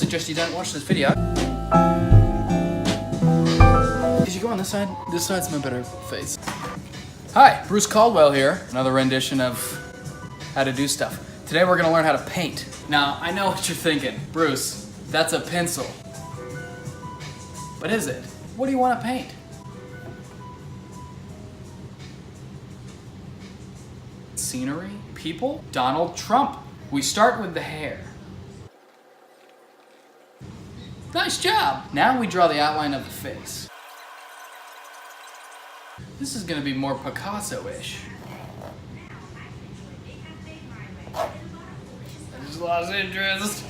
suggest you don't watch this video. Did you go on this side? This side's my better face. Hi, Bruce Caldwell here. Another rendition of how to do stuff. Today we're gonna learn how to paint. Now, I know what you're thinking. Bruce, that's a pencil. But is it? What do you want to paint? Scenery? People? Donald Trump. We start with the hair. Nice job! Now we draw the outline of the face. This is gonna be more Picasso-ish. I just lost interest.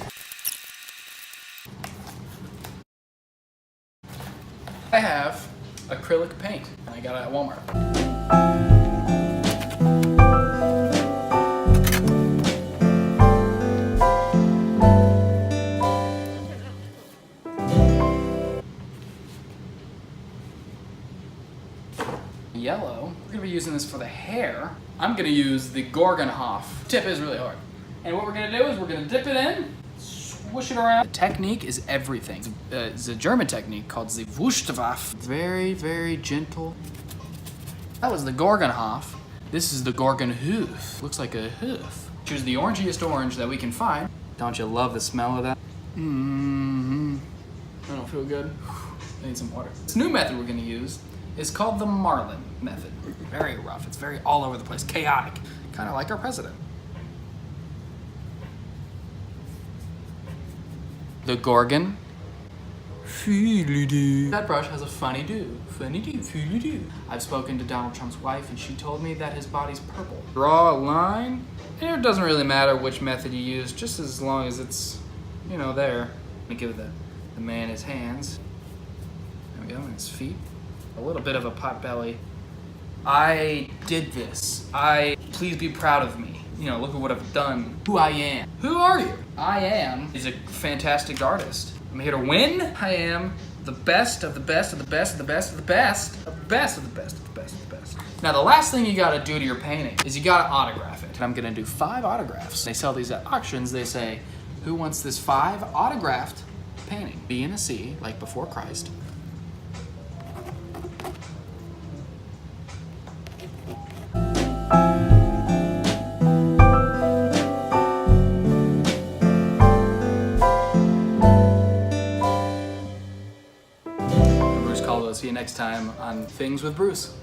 I have acrylic paint. I got it at Walmart. Yellow. We're gonna be using this for the hair. I'm gonna use the Gorgonhof. Tip is really hard. And what we're gonna do is we're gonna dip it in, swoosh it around. The technique is everything. It's a German technique called the Wurstwaffe. Very, very gentle. That was the Gorgonhof. This is the Gorgonhoof. Looks like a hoof. Choose the orangiest orange that we can find. Don't you love the smell of that? Mm-hmm. I don't feel good. I need some water. This new method we're gonna use is called the Marlin method. Very rough, it's very all over the place, chaotic. Kind of like our president. The Gorgon. Feely-doo. That brush has a funny do. Funny do, feely-doo. I've spoken to Donald Trump's wife and she told me that his body's purple. Draw a line, and it doesn't really matter which method you use, just as long as it's, you know, there. Let me give the man his hands. There we go, and his feet. A little bit of a pot belly. I did this. Please be proud of me. You know, look at what I've done. Who I am. Who are you? I am is a fantastic artist. I'm here to win. I am the best of the best of the best of the best of the best of the best of the best of the best of the best. Now the last thing you gotta do to your painting is you gotta autograph it. I'm gonna do 5 autographs. They sell these at auctions. They say, who wants this 5 autographed painting? B and a C, like before Christ. See you next time on Things with Bruce.